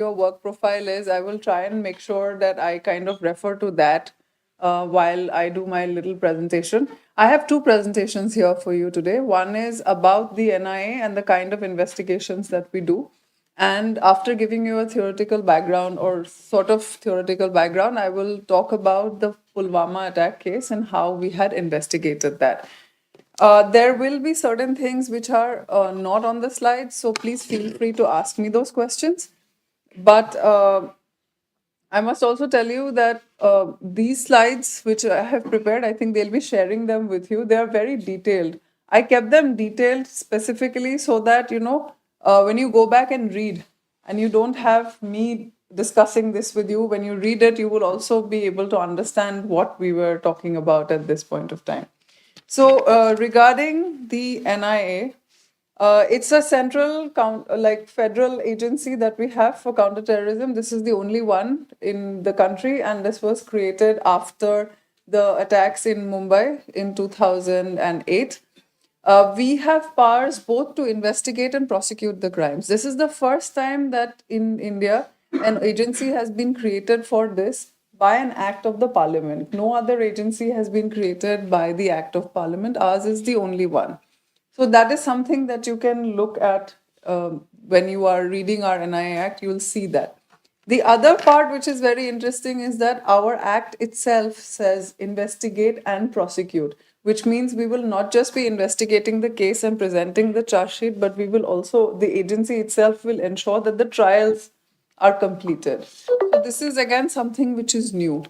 your work profile is, I will try and make sure that I kind of refer to that while I do my little presentation. I have two presentations here for you today. One is about the NIA and the kind of investigations that we do. And after giving you a theoretical background or sort of theoretical background, I will talk about the Pulwama attack case and how we had investigated that. There will be certain things which are not on the slides, so please feel free to ask me those questions. But I must also tell you that these slides, which I have prepared, I think they'll be sharing them with you. They are very detailed. I kept them detailed specifically so that, when you go back and read, and you don't have me discussing this with you, when you read it, you will also be able to understand what we were talking about at this point of time. So, regarding the NIA, it's a central federal agency that we have for counterterrorism. This is the only one in the country, and this was created after the attacks in Mumbai in 2008. We have powers both to investigate and prosecute the crimes. This is the first time that in India an agency has been created for this by an act of the parliament. No other agency has been created by the act of parliament. Ours is the only one. So that is something that you can look at when you are reading our NIA Act, you will see that. The other part, which is very interesting, is that our Act itself says investigate and prosecute, which means we will not just be investigating the case and presenting the charge sheet, but we will also, the agency itself will ensure that the trials are completed. So this is again something which is new.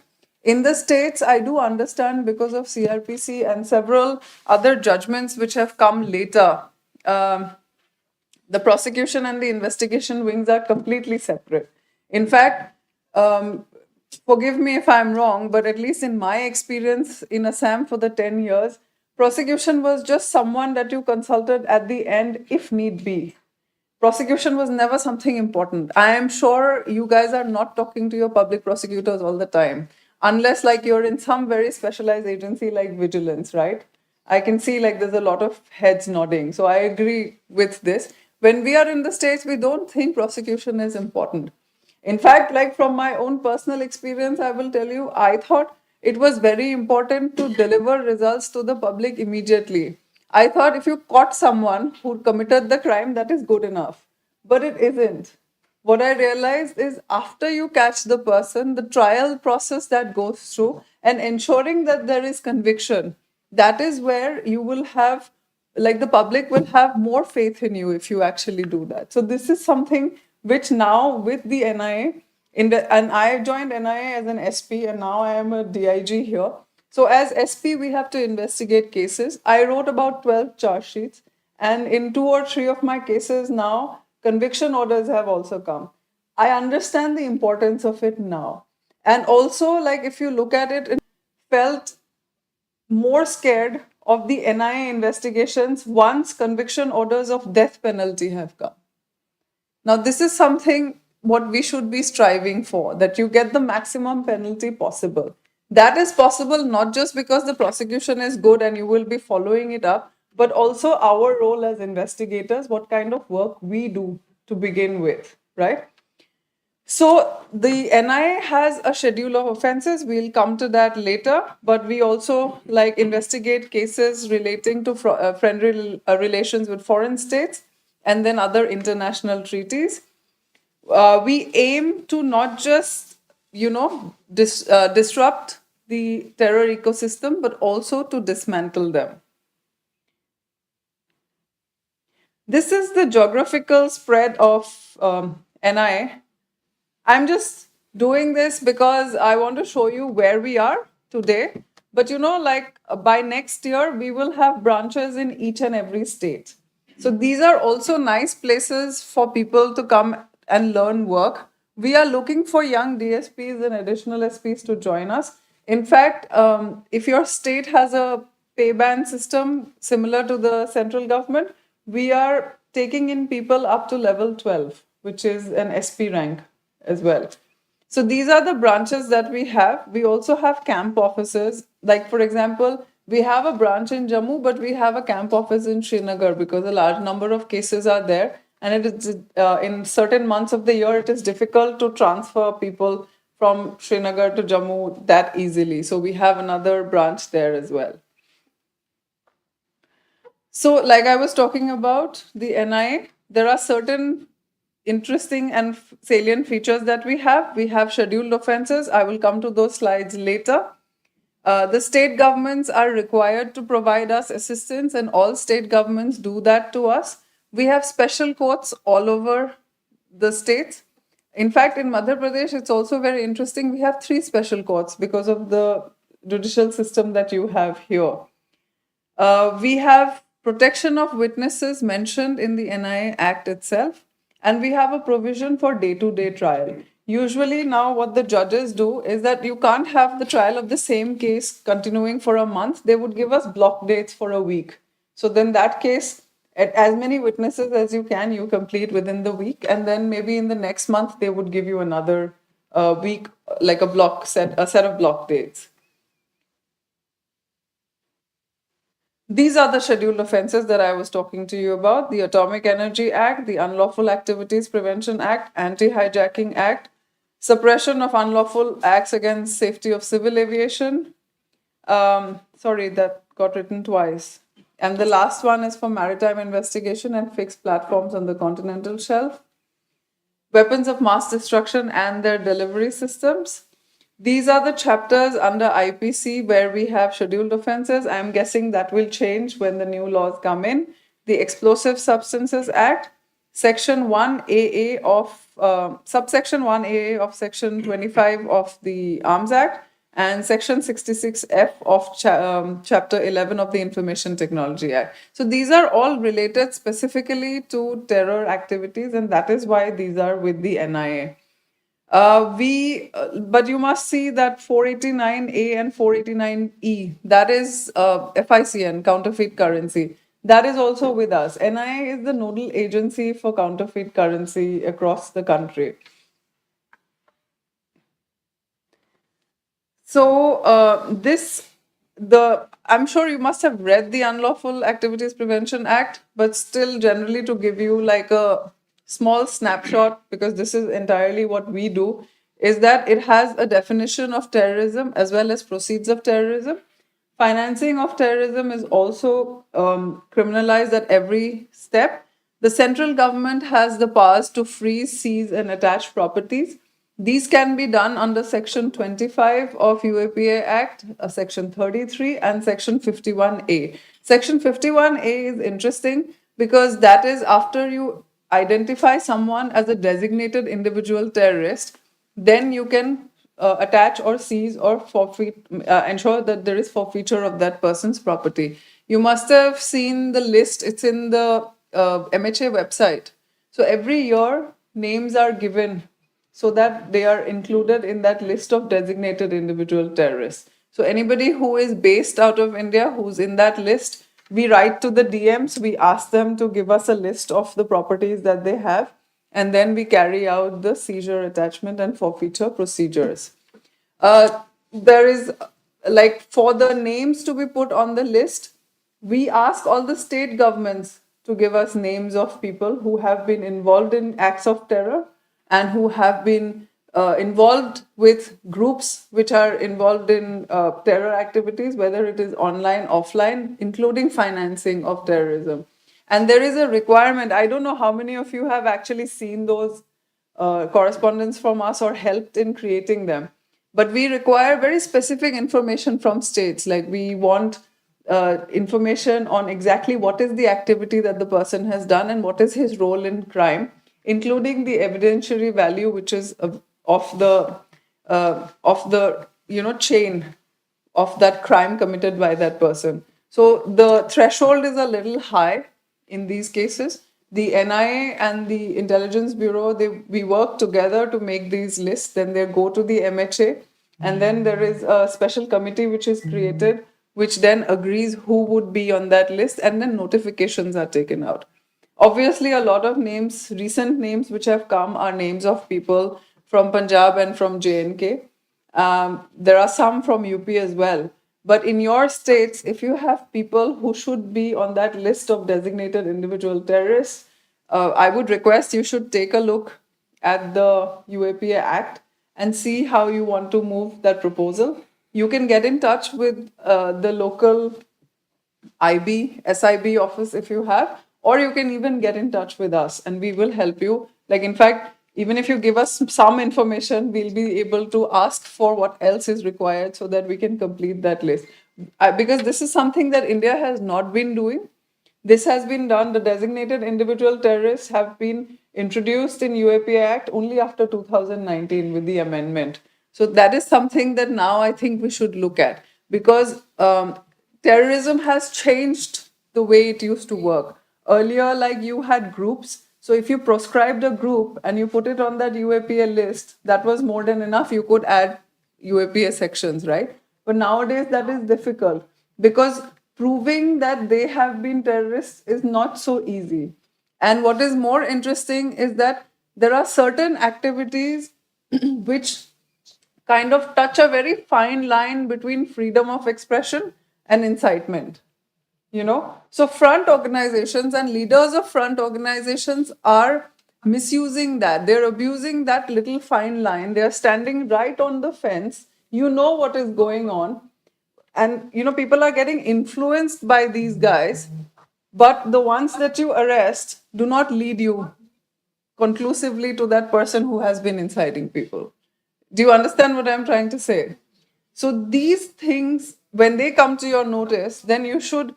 In the States, I do understand because of CRPC and several other judgments which have come later, the prosecution and the investigation wings are completely separate. In fact, forgive me if I'm wrong, but at least in my experience in Assam for the 10 years, prosecution was just someone that you consulted at the end if need be. Prosecution was never something important. I am sure you guys are not talking to your public prosecutors all the time, unless like you're in some very specialized agency like vigilance, right? I can see like there's a lot of heads nodding. So I agree with this. When we are in the States, we don't think prosecution is important. In fact, like from my own personal experience, I will tell you, I thought it was very important to deliver results to the public immediately. I thought if you caught someone who committed the crime, that is good enough. But it isn't. What I realized is after you catch the person, the trial process that goes through and ensuring that there is conviction, that is where you will have, like the public will have more faith in you if you actually do that. So this is something which now with the NIA, and I joined NIA as an SP and now I am a DIG here. So as SP, we have to investigate cases. I wrote about 12 charge sheets, and in 2 or 3 of my cases now, conviction orders have also come. I understand the importance of it now. And also, like if you look at it, felt more scared of the NIA investigations once conviction orders of death penalty have come. Now, this is something what we should be striving for, that you get the maximum penalty possible. That is possible not just because the prosecution is good and you will be following it up, but also our role as investigators, what kind of work we do to begin with, right? So the NIA has a schedule of offenses. We'll come to that later, but we also like investigate cases relating to friendly relations with foreign states and then other international treaties. We aim to not just, disrupt the terror ecosystem, but also to dismantle them. This is the geographical spread of NIA. I'm just doing this because I want to show you where we are today. But by next year, we will have branches in each and every state. So these are also nice places for people to come and learn work. We are looking for young DSPs and additional SPs to join us. In fact, if your state has a pay band system similar to the central government, we are taking in people up to level 12, which is an SP rank as well. So these are the branches that we have. We also have camp offices. Like, for example, we have a branch in Jammu, but we have a camp office in Srinagar because a large number of cases are there. And it is in certain months of the year, it is difficult to transfer people from Srinagar to Jammu that easily. So we have another branch there as well. So, like I was talking about the NIA, there are certain interesting and salient features that we have. We have scheduled offenses. I will come to those slides later. The state governments are required to provide us assistance, and all state governments do that to us. We have special courts all over the states. In fact, in Madhya Pradesh, it's also very interesting. We have three special courts because of the judicial system that you have here. We have protection of witnesses mentioned in the NIA Act itself, and we have a provision for day to day trial. Usually, now what the judges do is that you can't have the trial of the same case continuing for a month. They would give us block dates for a week. So, then that case, at as many witnesses as you complete within the week, and then maybe in the next month, they would give you another week, like a set of block dates. These are the scheduled offenses that I was talking to you about: the Atomic Energy Act, the Unlawful Activities Prevention Act, Anti Hijacking Act, Suppression of Unlawful Acts Against Safety of Civil Aviation. Sorry, that got written twice. And the last one is for maritime investigation and fixed platforms on the continental shelf. Weapons of mass destruction and their delivery systems. These are the chapters under IPC where we have scheduled offenses. I'm guessing that will change when the new laws come in. The Explosive Substances Act, Section 1AA of Subsection 1AA of Section 25 of the Arms Act, and Section 66F of Chapter 11 of the Information Technology Act. So these are all related specifically to terror activities, and that is why these are with the NIA. But you must see that 489A and 489E, that is FICN, counterfeit currency. That is also with us. NIA is the nodal agency for counterfeit currency across the country. So I'm sure you must have read the Unlawful Activities Prevention Act, but still generally to give you like a small snapshot, because this is entirely what we do, is that it has a definition of terrorism as well as proceeds of terrorism. Financing of terrorism is also criminalized at every step. The central government has the powers to freeze, seize, and attach properties. These can be done under Section 25 of UAPA Act, Section 33, and Section 51A. Section 51A is interesting because that is after you identify someone as a designated individual terrorist, then you can attach or seize or forfeit, ensure that there is forfeiture of that person's property. You must have seen the list, it's in the MHA website. So every year, names are given so that they are included in that list of designated individual terrorists. So anybody who is based out of India, who's in that list, we write to the DMs, we ask them to give us a list of the properties that they have, and then we carry out the seizure, attachment, and forfeiture procedures. There is, like, for the names to be put on the list, we ask all the state governments to give us names of people who have been involved in acts of terror and who have been involved with groups which are involved in terror activities, whether it is online, offline, including financing of terrorism. And there is a requirement. I don't know how many of you have actually seen those correspondence from us or helped in creating them. But we require very specific information from states. Like we want information on exactly what is the activity that the person has done and what is his role in crime, including the evidentiary value, which is of the chain of that crime committed by that person. So the threshold is a little high in these cases. The NIA and the Intelligence Bureau, we work together to make these lists. Then they go to the MHA, and then there is a special committee which is created, which then agrees who would be on that list, and then notifications are taken out. Obviously, a lot of names, recent names which have come, are names of people from Punjab and from J&K. There are some from UP as well. But in your states, if you have people who should be on that list of designated individual terrorists, I would request you should take a look at the UAPA Act and see how you want to move that proposal. You can get in touch with the local SIB office if you have, or you can even get in touch with us and we will help you. Like, in fact, even if you give us some information, we'll be able to ask for what else is required so that we can complete that list. Because this is something that India has not been doing. This has been done, the designated individual terrorists have been introduced in UAPA Act only after 2019 with the amendment. So that is something that now I think we should look at, because terrorism has changed the way it used to work. Earlier, like, you had groups. So if you proscribed a group and you put it on that UAPA list, that was more than enough. You could add UAPA sections, right? But nowadays that is difficult because proving that they have been terrorists is not so easy. And what is more interesting is that there are certain activities which kind of touch a very fine line between freedom of expression and incitement. So front organizations and leaders of front organizations are misusing that. They're abusing that little fine line. They're standing right on the fence. You know what is going on. And people are getting influenced by these guys, but the ones that you arrest do not lead you conclusively to that person who has been inciting people. Do you understand what I'm trying to say? So these things, when they come to your notice, then you should,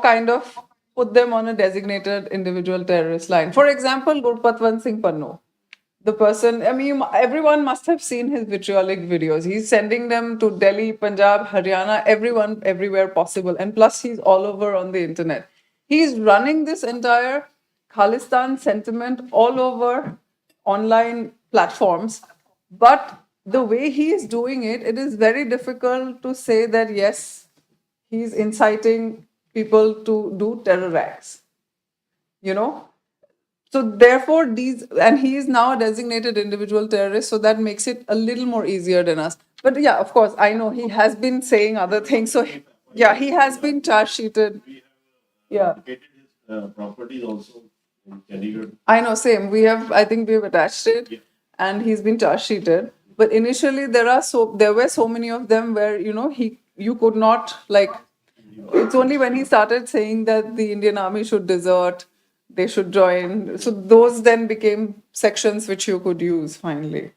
kind of put them on a designated individual terrorist line. For example, Gurpatwant Singh Pannu, the person, I mean, everyone must have seen his vitriolic videos. He's sending them to Delhi, Punjab, Haryana, everyone, everywhere possible. And plus, he's all over on the internet. He's running this entire Khalistan sentiment all over online platforms. But the way he is doing it, it is very difficult to say that, yes, he's inciting people to do terror acts. So therefore, and he is now a designated individual terrorist, so that makes it a little more easier than us. But yeah, of course, I know he has been saying other things. So yeah, he has been charge sheeted. Yeah. Properties also in Chandigarh. I know, same. I think we have attached it, and he's been charge sheeted. But initially, there were so many of them where you could not, like. It's only when he started saying that the Indian army should desert, they should join. So those then became sections which you could use finally.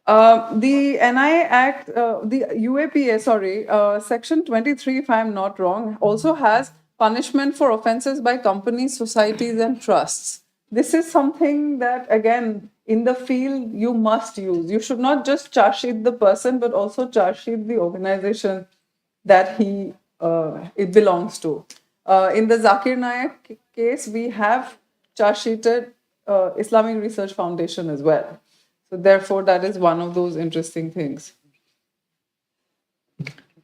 The NI Act, the UAPA, sorry, Section 23, if I'm not wrong, also has punishment for offenses by companies, societies, and trusts. This is something that, again, in the field, you must use. You should not just charge sheet the person, but also charge sheet the organization that it belongs to. In the Zakir Naik case, we have charge sheeted Islamic Research Foundation as well. So therefore, that is one of those interesting things.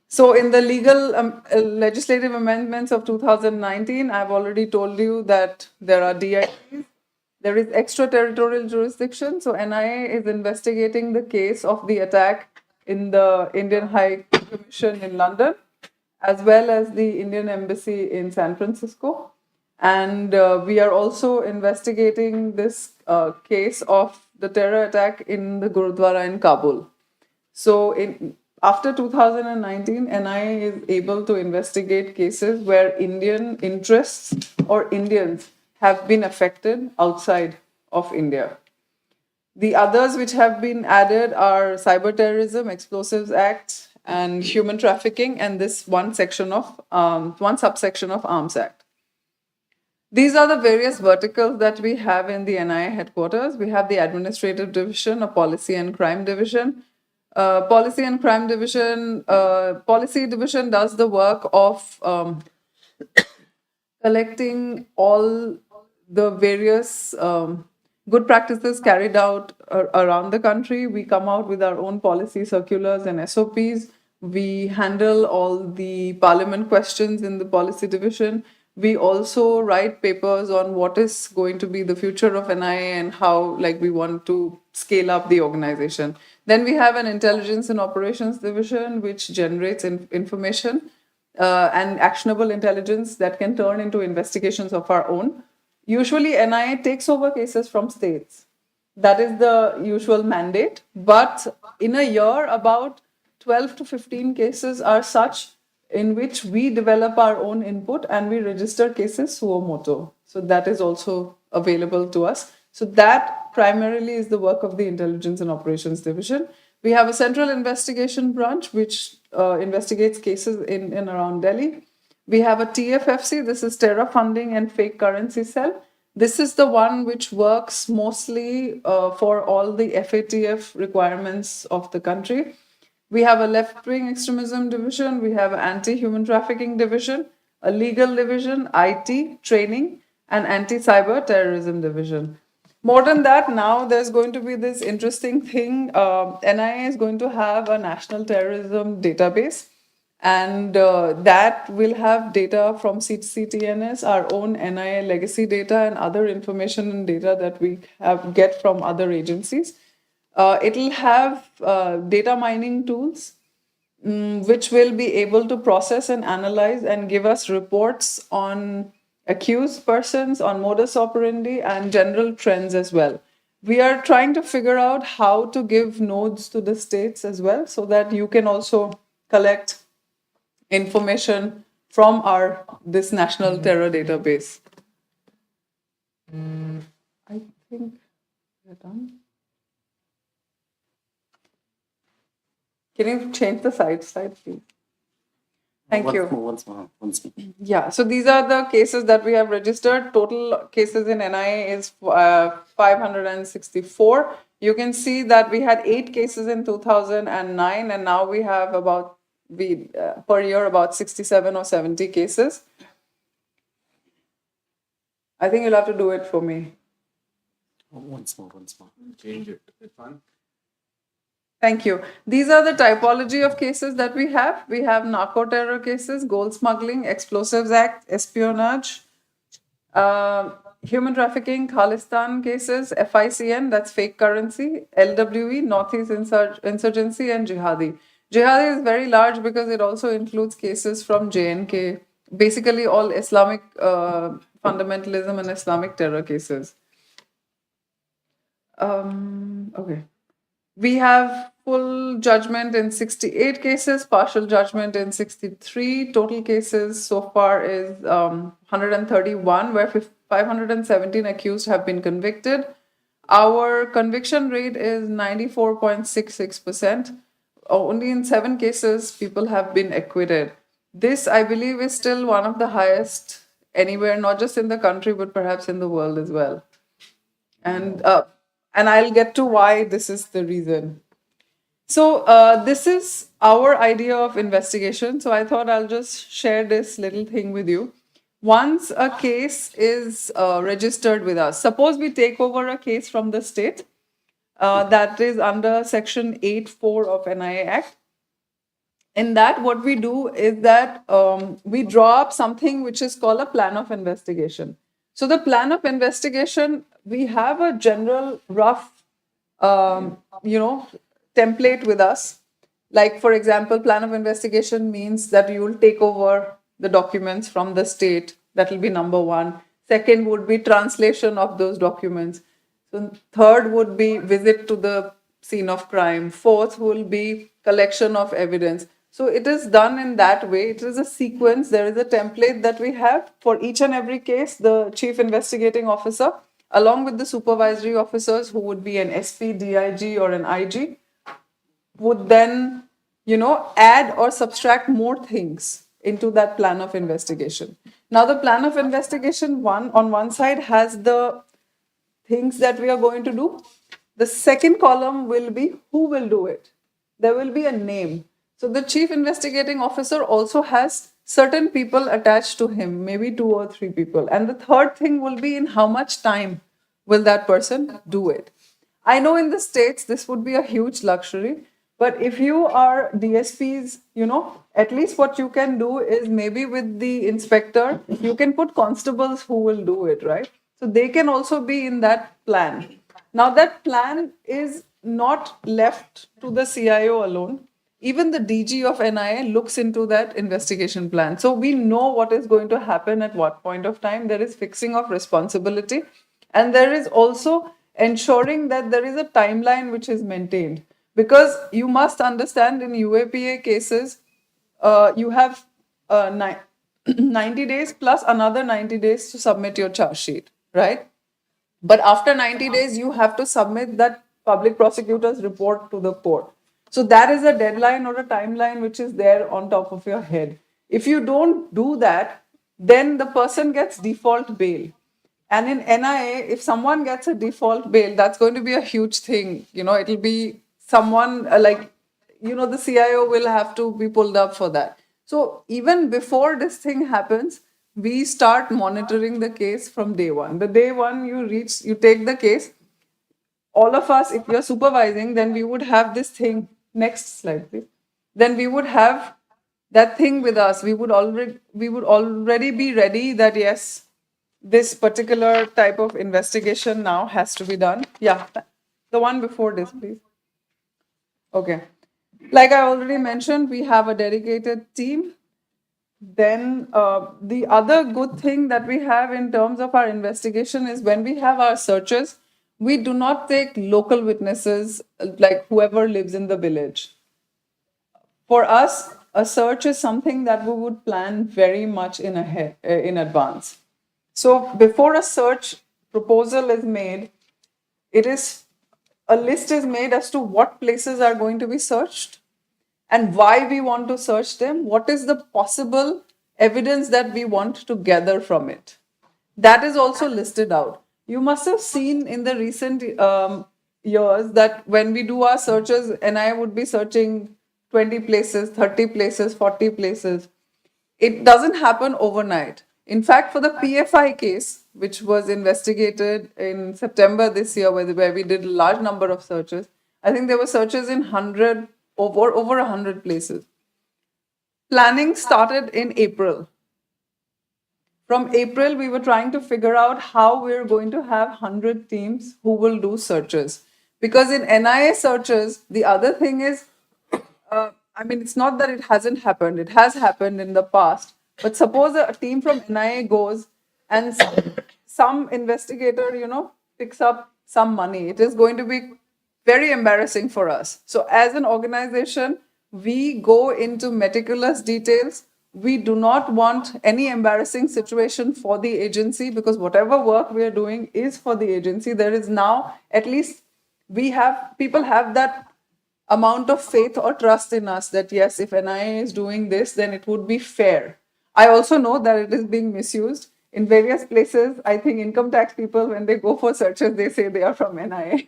So in the legislative amendments of 2019, I've already told you that there are DITs. There is extraterritorial jurisdiction. So NIA is investigating the case of the attack in the Indian High Commission in London, as well as the Indian Embassy in San Francisco. And we are also investigating this case of the terror attack in the Gurudwara in Kabul. So after 2019, NIA is able to investigate cases where Indian interests or Indians have been affected outside of India. The others which have been added are cyber terrorism, explosives acts, and human trafficking, and this one subsection of Arms Act. These are the various verticals that we have in the NIA headquarters. We have the administrative division, a policy and crime division. Policy division does the work of collecting all the various good practices carried out around the country. We come out with our own policy circulars and SOPs. We handle all the parliament questions in the policy division. We also write papers on what is going to be the future of NIA and how we want to scale up the organization. Then we have an intelligence and operations division which generates information and actionable intelligence that can turn into investigations of our own. Usually, NIA takes over cases from states. That is the usual mandate. But in a year, about 12 to 15 cases are such in which we develop our own input and we register cases suo motu. So that is also available to us. So that primarily is the work of the Intelligence and Operations Division. We have a central investigation branch which investigates cases in and around Delhi. We have a TFFC, this is Terror Funding and Fake Currency Cell. This is the one which works mostly for all the FATF requirements of the country. We have a left wing extremism division, we have an anti human trafficking division, a legal division, IT, training, and anti cyber terrorism division. More than that, now there's going to be this interesting thing. NIA is going to have a national terrorism database, and that will have data from CTNS, our own NIA legacy data, and other information and data that we get from other agencies. It'll have data mining tools which will be able to process and analyze and give us reports on accused persons, on modus operandi, and general trends as well. We are trying to figure out how to give nodes to the states as well so that you can also collect information from our this national terror database. I think we're done. Can you change the slide, please? Thank you. Once more. Yeah, so these are the cases that we have registered. Total cases in NIA is 564. You can see that we had 8 cases in 2009, and now we have about per year about 67 or 70 cases. I think you'll have to do it for me. Once more. Change it. It's fine. Thank you. These are the typology of cases that we have. We have narco terror cases, gold smuggling, explosives act, espionage, human trafficking, Khalistan cases, FICN, that's fake currency, LWE, Northeast insurgency, and jihadi. Jihadi is very large because it also includes cases from JNK, basically all Islamic fundamentalism and Islamic terror cases. Okay. We have full judgment in 68 cases, partial judgment in 63. Total cases so far is 131, where 517 accused have been convicted. Our conviction rate is 94.66%. Only in 7 cases, people have been acquitted. This, I believe, is still one of the highest anywhere, not just in the country, but perhaps in the world as well. And I'll get to why this is the reason. So this is our idea of investigation. So I thought I'll just share this little thing with you. Once a case is registered with us, suppose we take over a case from the state that is under Section 8(4) of NIA Act. In that, what we do is that we draw up something which is called a plan of investigation. So the plan of investigation, we have a general rough, template with us. Like, for example, plan of investigation means that you will take over the documents from the state. That will be number 1. Second would be translation of those documents. So third would be visit to the scene of crime. Fourth will be collection of evidence. So it is done in that way. It is a sequence. There is a template that we have for each and every case. The chief investigating officer, along with the supervisory officers who would be an SP, DIG, or an IG, would then, add or subtract more things into that plan of investigation. Now, the plan of investigation on one side has the things that we are going to do. The second column will be who will do it. There will be a name. So the chief investigating officer also has certain people attached to him, maybe 2 or 3 people. And the third thing will be in how much time will that person do it. I know in the States, this would be a huge luxury. But if you are DSPs, at least what you can do is maybe with the inspector, you can put constables who will do it, right? So they can also be in that plan. Now that plan is not left to the CIO alone. even the DG of NIA looks into that investigation plan. So we know what is going to happen at what point of time. There is fixing of responsibility, and there is also ensuring that there is a timeline which is maintained. Because you must understand, in UAPA cases, you have 90 days plus another 90 days to submit your charge sheet, right? But after 90 days, you have to submit that public prosecutor's report to the court. So that is a deadline or a timeline which is there on top of your head. If you don't do that, then the person gets default bail. And in NIA, if someone gets a default bail, that's going to be a huge thing. It'll be someone the CIO will have to be pulled up for that. So even before this thing happens, we start monitoring the case from day one. The day one you take the case, all of us, if you're supervising, then we would have this thing. Next slide, please. Then we would have that thing with us. We would already be ready that yes, this particular type of investigation now has to be done. Yeah, the one before this, please. Okay. Like I already mentioned, we have a dedicated team. Then the other good thing that we have in terms of our investigation is when we have our searches, we do not take local witnesses like whoever lives in the village. For us, a search is something that we would plan very much in advance. So before a search proposal is made, a list is made as to what places are going to be searched and why we want to search them, what is the possible evidence that we want to gather from it. That is also listed out. You must have seen in the recent years that when we do our searches, and I would be searching 20 places, 30 places, 40 places, it doesn't happen overnight. In fact, for the PFI case, which was investigated in September this year, where we did a large number of searches, I think there were searches in over 100 places. Planning started in April. From April, we were trying to figure out how we're going to have 100 teams who will do searches. Because in NIA searches, the other thing is, it's not that it hasn't happened. It has happened in the past. But suppose a team from NIA goes and some investigator, picks up some money. It is going to be very embarrassing for us. So as an organization, we go into meticulous details. We do not want any embarrassing situation for the agency because whatever work we are doing is for the agency. There is now, at least people have that amount of faith or trust in us that yes, if NIA is doing this, then it would be fair. I also know that it is being misused in various places. I think income tax people, when they go for searches, they say they are from NIA,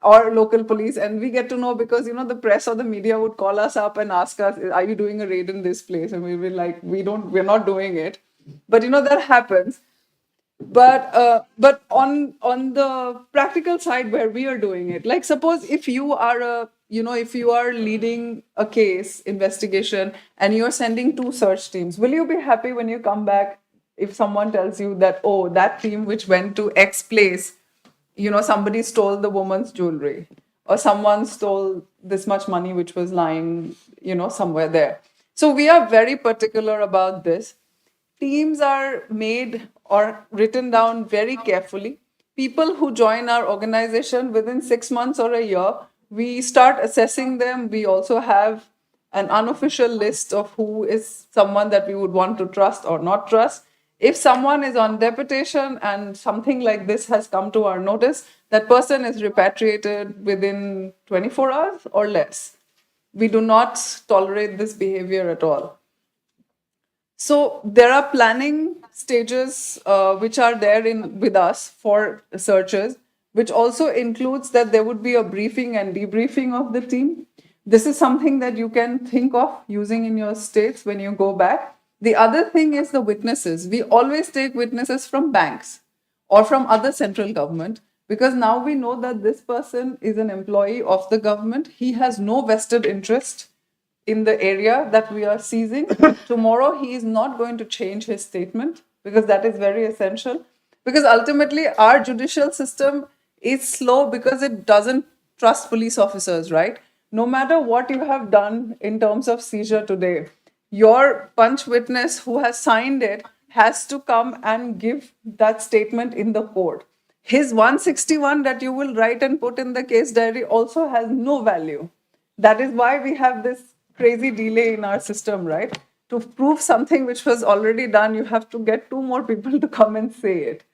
or local police, and we get to know because the press or the media would call us up and ask us, "Are you doing a raid in this place?" And we will be like, "We're not doing it," but that happens. But on the practical side where we are doing it, like suppose if you are leading a case investigation and you're sending 2 search teams, will you be happy when you come back if someone tells you that, oh, that team which went to X place, somebody stole the woman's jewelry or someone stole this much money which was lying, somewhere there. So we are very particular about this. Teams are made or written down very carefully. People who join our organization within 6 months or a year, we start assessing them. We also have an unofficial list of who is someone that we would want to trust or not trust. If someone is on deputation and something like this has come to our notice, that person is repatriated within 24 hours or less. We do not tolerate this behavior at all. So there are planning stages which are there with us for searches, which also includes that there would be a briefing and debriefing of the team. This is something that you can think of using in your states when you go back. The other thing is the witnesses. We always take witnesses from banks or from other central government because now we know that this person is an employee of the government. He has no vested interest in the area that we are seizing. Tomorrow, he is not going to change his statement because that is very essential. Because ultimately, our judicial system is slow because it doesn't trust police officers, right? no matter what you have done in terms of seizure today, your punch witness who has signed it has to come and give that statement in the court. His 161 that you will write and put in the case diary also has no value. That is why we have this crazy delay in our system, right? To prove something which was already done, you have to get two more people to come and say it.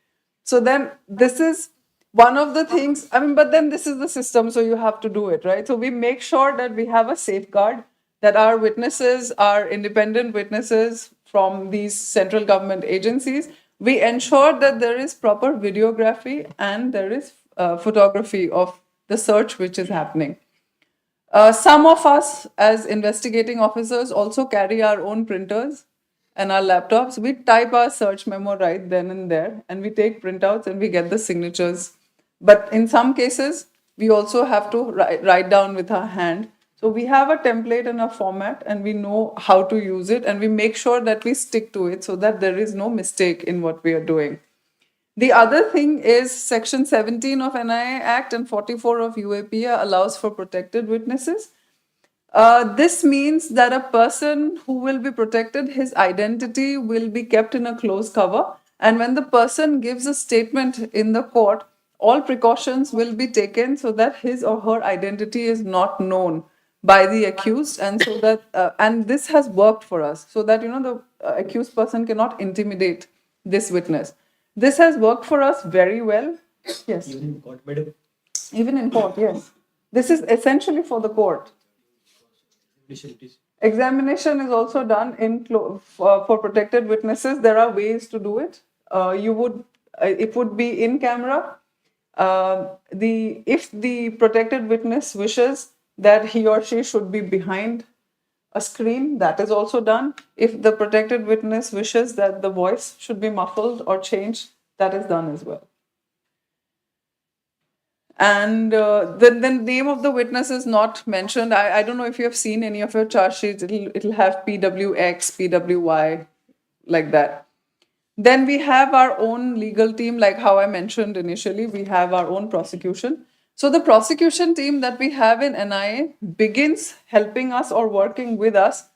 So then this is one of the things, I mean, but then this is the system, so you have to do it, right? So we make sure that we have a safeguard, that our witnesses are independent witnesses from these central government agencies. We ensure that there is proper videography and there is photography of the search which is happening. Some of us, as investigating officers, also carry our own printers and our laptops. We type our search memo right then and there, and we take printouts and we get the signatures. But in some cases, we also have to write down with our hand. So we have a template and a format, and we know how to use it, and we make sure that we stick to it so that there is no mistake in what we are doing. The other thing is Section 17 of NIA Act and 44 of UAPA allows for protected witnesses. This means that a person who will be protected, his identity will be kept in a close cover. And when the person gives a statement in the court, all precautions will be taken so that his or her identity is not known by the accused, and so that and this has worked for us, so that the accused person cannot intimidate this witness. This has worked for us very well. Yes. Even in court, madam. Even in court, yes. This is essentially for the court. Examination is also done for protected witnesses. There are ways to do it. It would be in camera. If the protected witness wishes that he or she should be behind a screen, that is also done. If the protected witness wishes that the voice should be muffled or changed, that is done as well. And the name of the witness is not mentioned. I don't know if you have seen any of your charge sheets. It'll have PWX, PWY, like that. Then we have our own legal team, like how I mentioned initially. We have our own prosecution. So the prosecution team that we have in NIA begins helping us or working with us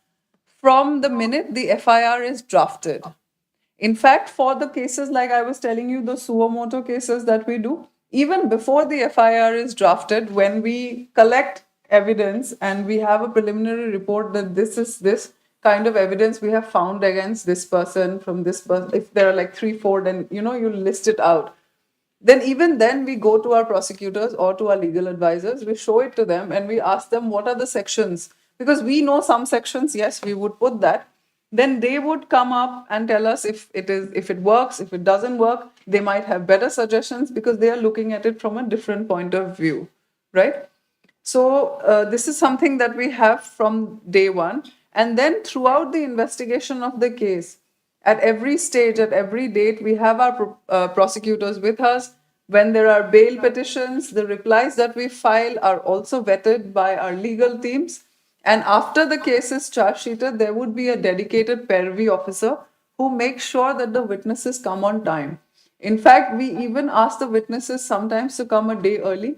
from the minute the FIR is drafted. In fact, for the cases like I was telling you, the suo motu cases that we do, even before the FIR is drafted, when we collect evidence and we have a preliminary report that this is this kind of evidence we have found against this person from this person, if there are like 3-4, then you list it out. Then even then we go to our prosecutors or to our legal advisors, we show it to them and we ask them what are the sections, because we know some sections, yes, we would put that. Then they would come up and tell us if it works, if it doesn't work. They might have better suggestions because they are looking at it from a different point of view, right? So this is something that we have from day one. And then throughout the investigation of the case, at every stage, at every date, we have our prosecutors with us. When there are bail petitions, the replies that we file are also vetted by our legal teams. And after the case is charge sheeted, there would be a dedicated PERV officer who makes sure that the witnesses come on time. In fact, we even ask the witnesses sometimes to come a day early.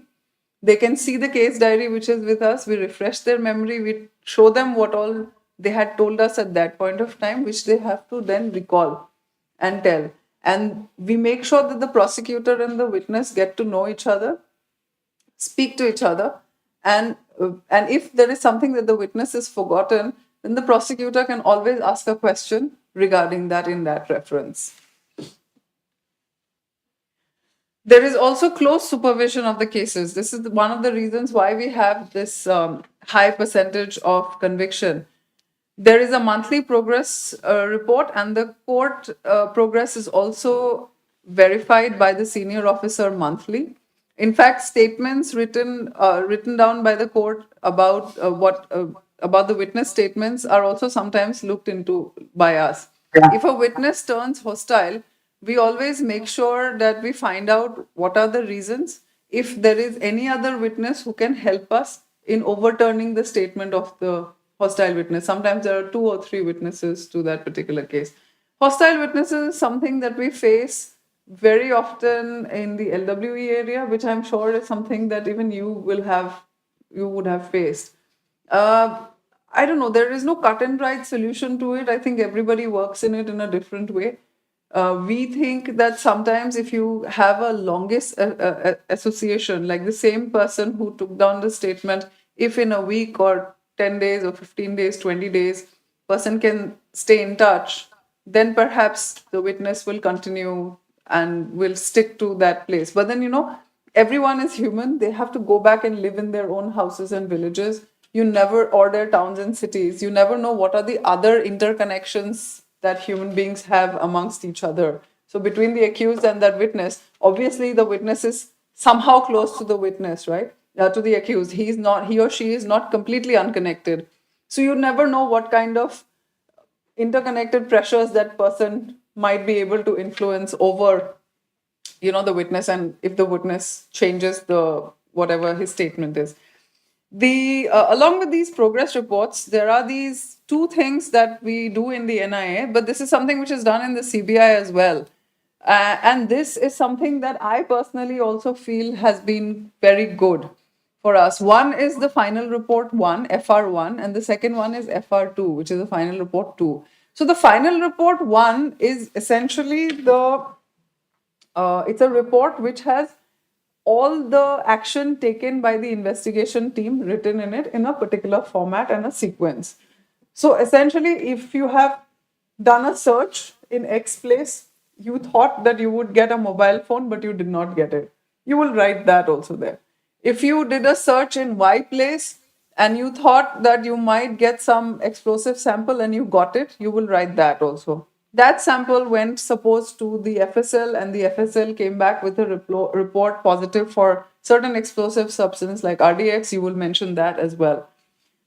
They can see the case diary which is with us. We refresh their memory. We show them what all they had told us at that point of time, which they have to then recall and tell. And we make sure that the prosecutor and the witness get to know each other, speak to each other, and if there is something that the witness has forgotten, then the prosecutor can always ask a question regarding that in that reference. There is also close supervision of the cases. This is one of the reasons why we have this high percentage of conviction. There is a monthly progress report, and the court progress is also verified by the senior officer monthly. In fact, statements written down by the court about about the witness statements are also sometimes looked into by us. If a witness turns hostile, we always make sure that we find out what are the reasons. If there is any other witness who can help us in overturning the statement of the hostile witness. Sometimes there are 2 or 3 witnesses to that particular case. Hostile witnesses is something that we face very often in the LWE area, which I'm sure is something that even you will have you would have faced. Uh, I don't know. There is no cut and dried solution to it. I think everybody works in it in a different way. We think that sometimes if you have a longest association, like the same person who took down the statement, if in a week or 10 days or 15 days, 20 days, person can stay in touch, then perhaps the witness will continue and will stick to that place. But then, everyone is human. They have to go back and live in their own houses and villages. You never, or their towns and cities. You never know what are the other interconnections that human beings have amongst each other. So between the accused and that witness, obviously the witness is somehow close to the witness, right? To the accused. He or she is not completely unconnected. So you never know what kind of interconnected pressures that person might be able to influence over the witness, and if the witness changes the whatever his statement is. The Along with these progress reports, there are these two things that we do in the NIA, but this is something which is done in the CBI as well. And this is something that I personally also feel has been very good for us. One is the final report 1, FR1, and the second one is FR2, which is the final report 2. So the final report 1 is essentially it's a report which has all the action taken by the investigation team written in it in a particular format and a sequence. So essentially, if you have done a search in X place, you thought that you would get a mobile phone, but you did not get it. You will write that also there. If you did a search in Y place and you thought that you might get some explosive sample and you got it, you will write that also. That sample went, suppose, to the FSL, and the FSL came back with a report positive for certain explosive substance like RDX. You will mention that as well.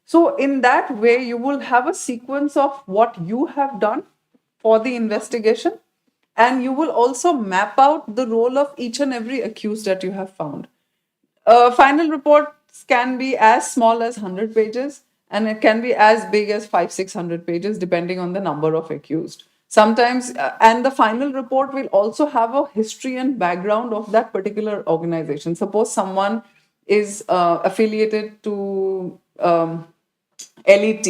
So, in that way, you will have a sequence of what you have done for the investigation, and you will also map out the role of each and every accused that you have found. Final reports can be as small as 100 pages, and it can be as big as 500-600 pages depending on the number of accused. Sometimes, and the final report will also have a history and background of that particular organization. Suppose someone is affiliated to LET,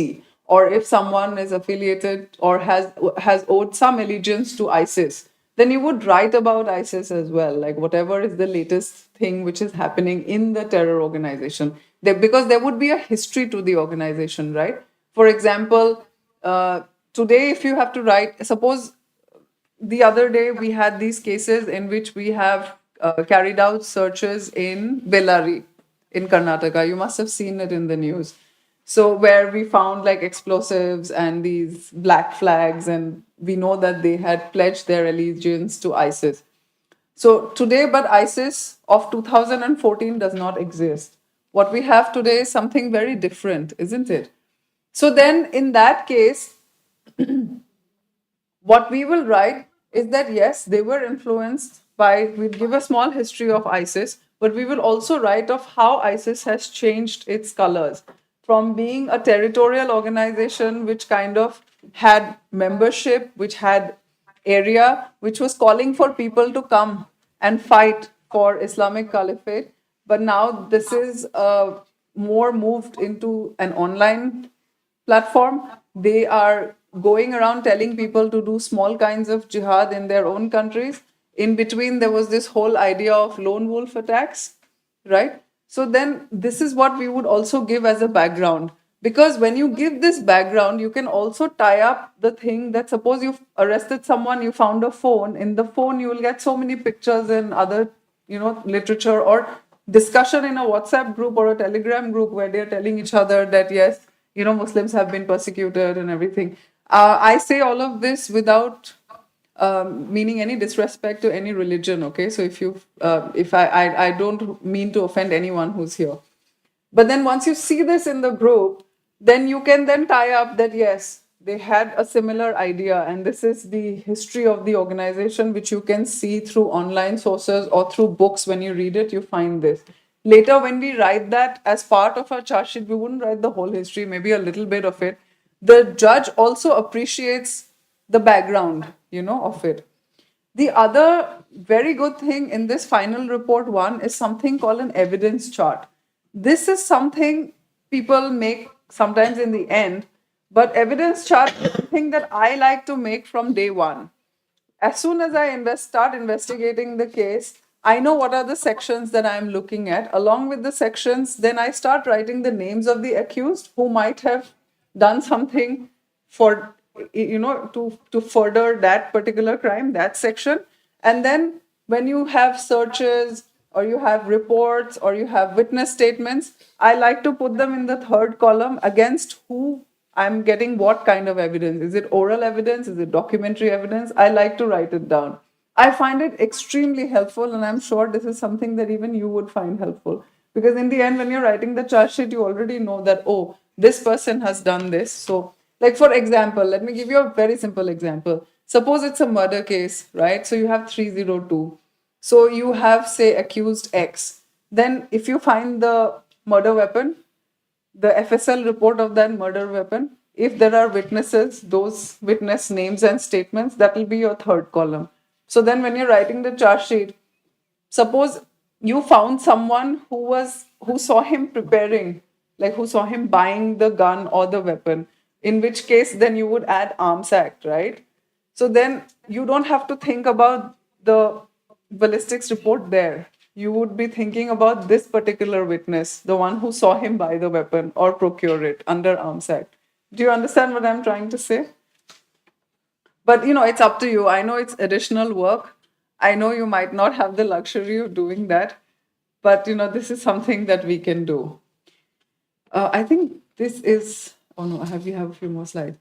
or if someone is affiliated or has owed some allegiance to ISIS, then you would write about ISIS as well, like whatever is the latest thing which is happening in the terror organization. Because there would be a history to the organization, right? For example, today, if you have to write, suppose the other day we had these cases in which we have carried out searches in Bellary in Karnataka. You must have seen it in the news. So where we found like explosives and these black flags, and we know that they had pledged their allegiance to ISIS. So today, but ISIS of 2014 does not exist. What we have today is something very different, isn't it? So then, in that case, what we will write is that yes, they were influenced by, we'll give a small history of ISIS, but we will also write of how ISIS has changed its colors from being a territorial organization which kind of had membership, which had area, which was calling for people to come and fight for Islamic Caliphate. But now this is more moved into an online platform. They are going around telling people to do small kinds of jihad in their own countries. In between, there was this whole idea of lone wolf attacks, right? So then this is what we would also give as a background. Because when you give this background, you can also tie up the thing that suppose you've arrested someone, you found a phone. In the phone, you will get so many pictures and other, literature or discussion in a WhatsApp group or a Telegram group where they're telling each other that, yes, Muslims have been persecuted and everything. I say all of this without meaning any disrespect to any religion. Okay, so if I don't mean to offend anyone who's here, but then once you see this in the group, then you can then tie up that yes, they had a similar idea, and this is the history of the organization, which you can see through online sources or through books. When you read it, you find this. Later, when we write that as part of our charge sheet, we wouldn't write the whole history, maybe a little bit of it. The judge also appreciates the background, of it. The other very good thing in this final report 1 is something called an evidence chart. This is something people make sometimes in the end, but evidence chart is something that I like to make from day one. As soon as I start investigating the case, I know what are the sections that I'm looking at. Along with the sections, then I start writing the names of the accused who might have done something for, to further that particular crime, that section. And then when you have searches or you have reports or you have witness statements, I like to put them in the third column against who I'm getting what kind of evidence. Is it oral evidence? Is it documentary evidence? I like to write it down. I find it extremely helpful, and I'm sure this is something that even you would find helpful. Because in the end, when you're writing the charge sheet, you already know that, oh, this person has done this. So, like for example, let me give you a very simple example. Suppose it's a murder case, right? So you have 302. So you have, say, accused X. Then, if you find the murder weapon, the FSL report of that murder weapon, if there are witnesses, those witness names and statements, that will be your third column. So then when you're writing the charge sheet, suppose you found someone who saw him preparing, like who saw him buying the gun or the weapon, in which case then you would add arms act, right? So then you don't have to think about the ballistics report there. You would be thinking about this particular witness, the one who saw him buy the weapon or procure it under arms act. Do you understand what I'm trying to say? But it's up to you. I know it's additional work. I know you might not have the luxury of doing that, but this is something that we can do. I think this is. Oh no, we have a few more slides.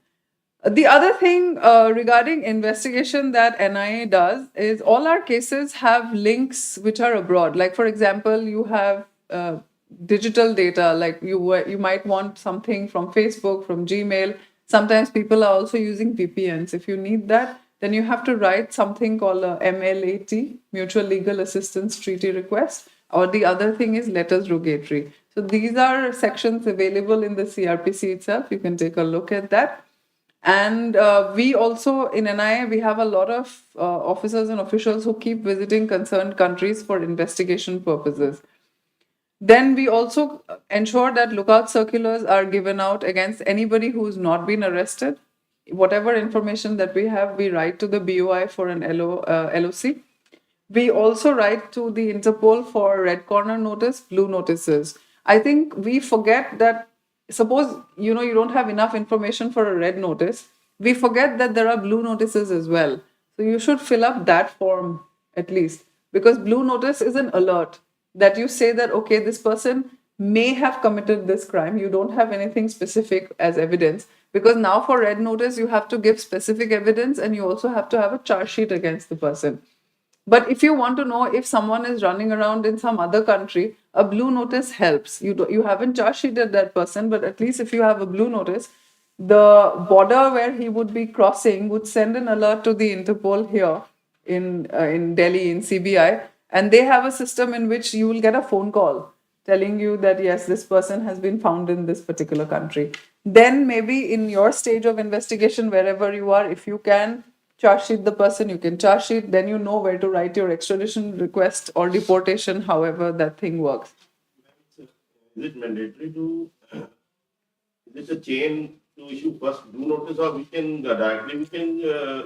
The other thing regarding investigation that NIA does is all our cases have links which are abroad. Like for example, you have digital data. Like you might want something from Facebook, from Gmail. Sometimes people are also using VPNs. If you need that, then you have to write something called a MLAT, Mutual Legal Assistance Treaty Request, or the other thing is letters rogatory. So these are sections available in the CRPC itself. You can take a look at that. And we also, in NIA, we have a lot of officers and officials who keep visiting concerned countries for investigation purposes. Then we also ensure that lookout circulars are given out against anybody who's not been arrested. Whatever information that we have, we write to the BOI for an LOC. We also write to the Interpol for red corner notice, blue notices. I think we forget that, suppose you don't have enough information for a red notice, we forget that there are blue notices as well. So you should fill up that form at least, because blue notice is an alert that you say that, okay, this person may have committed this crime. You don't have anything specific as evidence, because now for red notice you have to give specific evidence and you also have to have a charge sheet against the person. But if you want to know if someone is running around in some other country, a blue notice helps. You haven't charge sheeted that person, but at least if you have a blue notice, the border where he would be crossing would send an alert to the Interpol here in Delhi, in CBI, and they have a system in which you will get a phone call telling you that yes, this person has been found in this particular country. Then maybe in your stage of investigation, wherever you are, if you can charge sheet the person, you can charge sheet, then you know where to write your extradition request or deportation, however that thing works. Is it mandatory to, is it a chain to issue first blue notice, or we can directly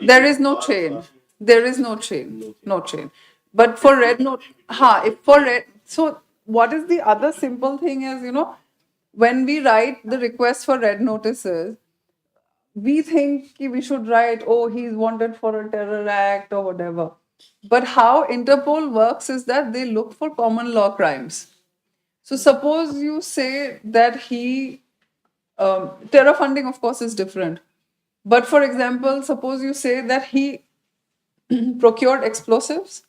There is no chain. There is no chain. No chain. But for red note, if for red, so what is the other simple thing is, when we write the request for red notices, we think we should write, oh, he's wanted for a terror act or whatever. But how Interpol works is that they look for common law crimes. So suppose you say that terror funding, of course, is different. But for example, suppose you say that he procured explosives,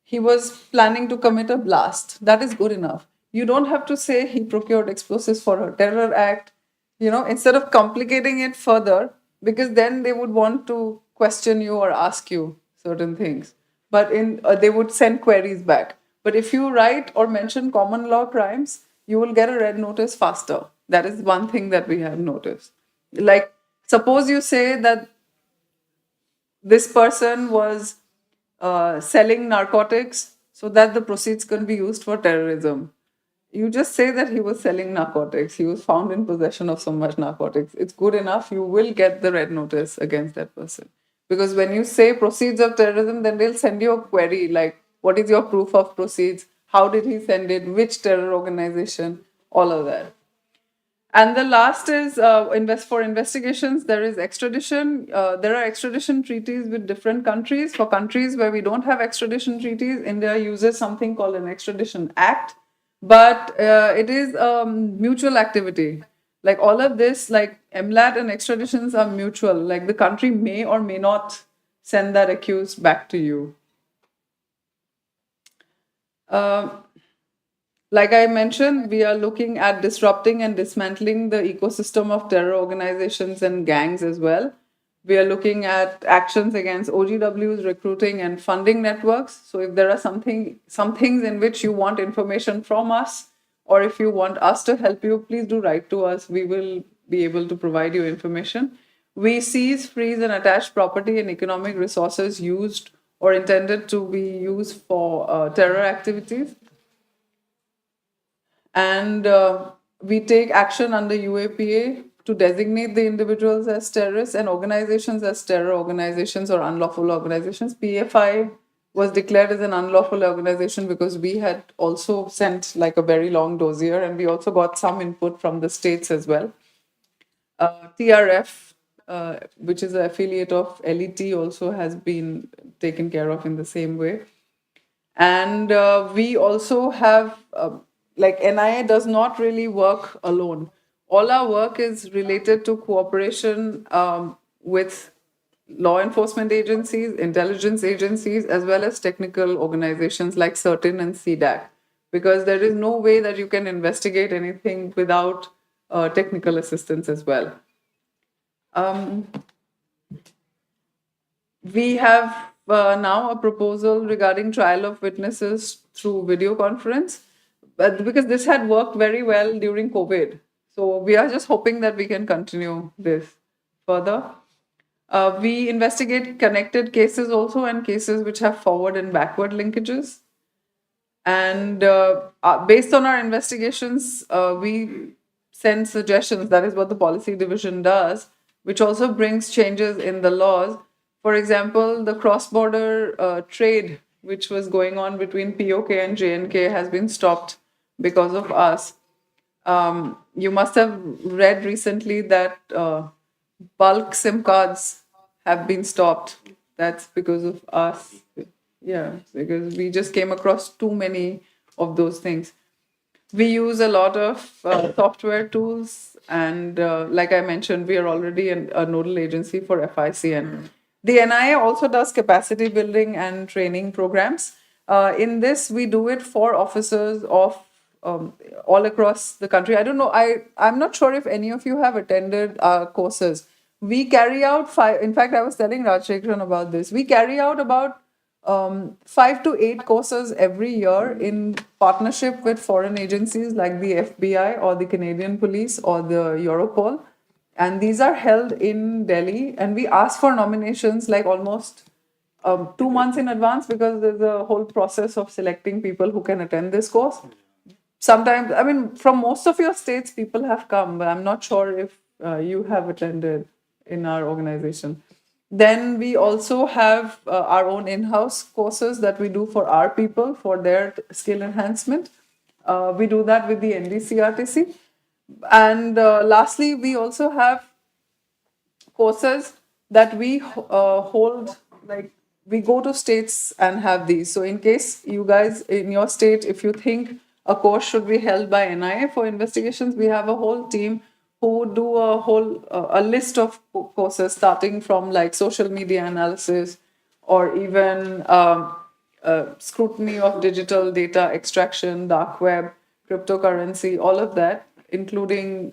he was planning to commit a blast. That is good enough. You don't have to say he procured explosives for a terror act, instead of complicating it further, because then they would want to question you or ask you certain things. But they would send queries back. But if you write or mention common law crimes, you will get a red notice faster. That is one thing that we have noticed. Like, suppose you say that this person was selling narcotics so that the proceeds can be used for terrorism. You just say that he was selling narcotics. He was found in possession of so much narcotics. It's good enough. You will get the red notice against that person. Because when you say proceeds of terrorism, then they'll send you a query like, what is your proof of proceeds? How did he send it? Which terror organization? All of that. And the last is for investigations. There is extradition. There are extradition treaties with different countries. For countries where we don't have extradition treaties, India uses something called an extradition act, but it is mutual activity. Like all of this, like MLAT and extraditions are mutual. Like the country may or may not send that accused back to you. Uh, like I mentioned, we are looking at disrupting and dismantling the ecosystem of terror organizations and gangs as well. We are looking at actions against OGWs, recruiting and funding networks. So if there are some things in which you want information from us, or if you want us to help you, please do write to us. We will be able to provide you information. We seize, freeze, and attach property and economic resources used or intended to be used for terror activities. And we take action under UAPA to designate the individuals as terrorists and organizations as terror organizations or unlawful organizations. PFI was declared as an unlawful organization because we had also sent like a very long dossier, and we also got some input from the states as well. TRF, which is an affiliate of LET, also has been taken care of in the same way. And we also have, like NIA does not really work alone. All our work is related to cooperation with law enforcement agencies, intelligence agencies, as well as technical organizations like CERTIN and CDAC, because there is no way that you can investigate anything without technical assistance as well. We have now a proposal regarding trial of witnesses through video conference, but because this had worked very well during COVID. So we are just hoping that we can continue this further. We investigate connected cases also and cases which have forward and backward linkages. And based on our investigations, we send suggestions. That is what the policy division does, which also brings changes in the laws. For example, the cross-border trade, which was going on between POK and JNK, has been stopped because of us. You must have read recently that bulk SIM cards have been stopped. That's because of us. Yeah, because we just came across too many of those things. We use a lot of software tools, and like I mentioned, we are already a nodal agency for FICN. The NIA also does capacity building and training programs. In this, we do it for officers of all across the country. I don't know. I'm not sure if any of you have attended our courses. We carry out five. In fact, I was telling Rajshekharan about this. We carry out about 5 to 8 courses every year in partnership with foreign agencies like the FBI or the Canadian Police or the Europol. And these are held in Delhi. And we ask for nominations like almost 2 months in advance, because there's a whole process of selecting people who can attend this course. Sometimes, I mean, from most of your states, people have come, but I'm not sure if you have attended in our organization. Then we also have our own in-house courses that we do for our people for their skill enhancement. We do that with the NDCRTC. And lastly, we also have courses that we hold, like we go to states and have these. So in case you guys in your state, if you think a course should be held by NIA for investigations, we have a whole team who do a list of courses, starting from like social media analysis or even scrutiny of digital data extraction, dark web, cryptocurrency, all of that, including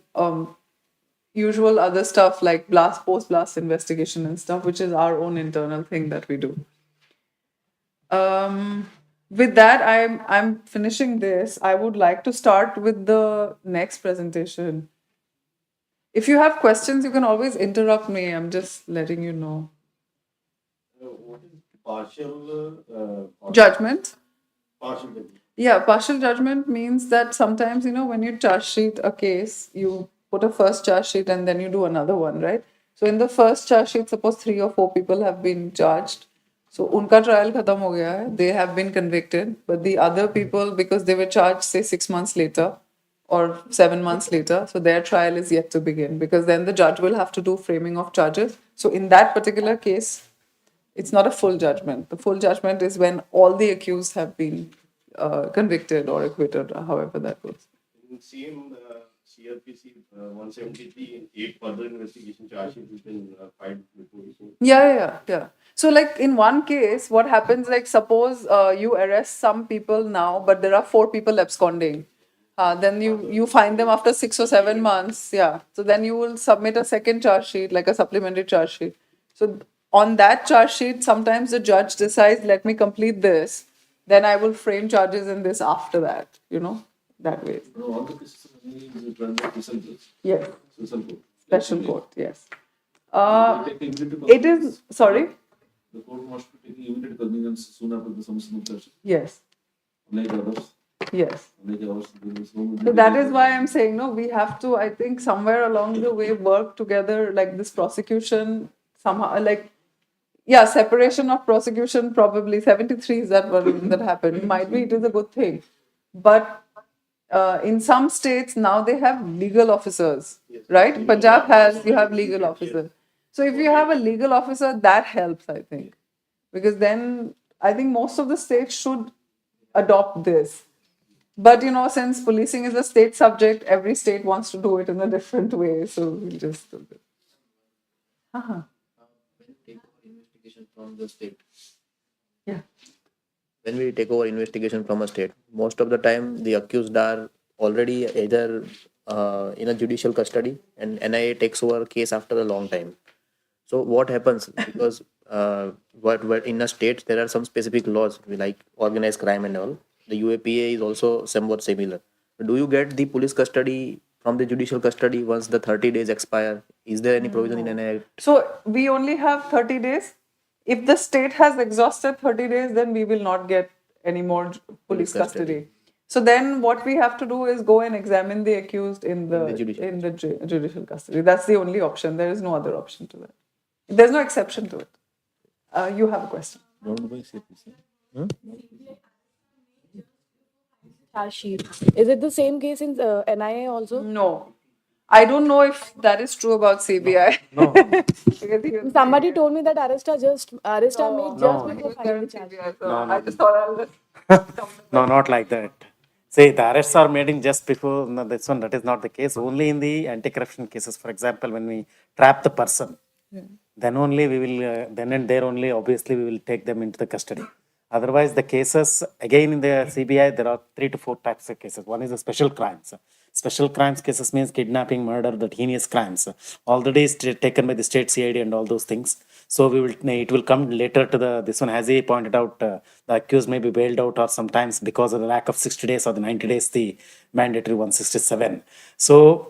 usual other stuff like post blast investigation and stuff, which is our own internal thing that we do. With that, I'm finishing this. I would like to start with the next presentation. If you have questions, you can always interrupt me. I'm just letting you know. What is partial Judgment. partial judgment? Yeah, partial judgment means that sometimes, when you charge sheet a case, you put a first charge sheet and then you do another one, right? So in the first charge sheet, suppose 3 or 4 people have been charged. So unka trial khatam ho gaya hai. They have been convicted, but the other people, because they were charged, say 6 months later or 7 months later, so their trial is yet to begin because then the judge will have to do framing of charges. So in that particular case, it's not a full judgment. The full judgment is when all the accused have been convicted or acquitted, or however that goes. In same CRPC 173, 8 further investigation charges you can filed before you. Yeah. So, like in one case, what happens? Like, suppose you arrest some people now, but there are 4 people absconding. Then you find them after 6 or 7 months. Yeah. So then you will submit a second charge sheet, like a supplementary charge sheet. So on that charge sheet, sometimes the judge decides, let me complete this. Then I will frame charges in this after that. That way. No, all the cases are mainly run by special judge, Yes. special court. Special court. Yes. They take immediate It is. cognizance. Sorry. The court must be taking immediate cognizance soon after the submission of charge. Yes. Unlike others, Yes. unlike ours, there is no. So that is why I'm saying, no, we have to, I think, somewhere along the way work together, like this prosecution, somehow, like, yeah, separation of prosecution, probably 73 is that one that happened. Might be it is a good thing. But in some states, now they have legal officers, right? Punjab has, you have legal officers. So if you have a legal officer, that helps, I think. Because then I think most of the states should adopt this. But since policing is a state subject, every state wants to do it in a different way. So we'll just do this. Uh-huh. When we take over investigation from the state, Yeah. when we take over investigation from a state, most of the time the accused are already either in a judicial custody, and NIA takes over case after a long time. So what happens, because what in a state there are some specific laws like organized crime and all. The UAPA is also somewhat similar. Do you get the police custody from the judicial custody once the 30 days expire? Is there any provision in NIA? So we only have 30 days. If the state has exhausted 30 days, then we will not get any more police custody. So then what we have to do is go and examine the accused in the judicial custody. That's the only option. There is no other option to that. There's no exception to it. You have a question. Governed by CPC. Charge sheet. Is it the same case in NIA also? No. I don't know if that is true about CBI. No. Because he was- Somebody told me that arrest are made just No. before he was filing there in the charge. CBI, so No. I just thought I'll just No, not like that. See, the arrests are made in just before. No, this one, that is not the case. Only in the anti-corruption cases, for example, when we trap the person, then only we will, then and there only, obviously, we will take them into the custody. Otherwise, the cases, again in the CBI, there are 3 to 4 types of cases. One is the special crimes. Special crimes cases means kidnapping, murder, the heinous crimes. Already taken by the state CID and all those things. So it will come later to this one, as he pointed out, the accused may be bailed out, or sometimes because of the lack of 60 days or the 90 days, the mandatory 167. So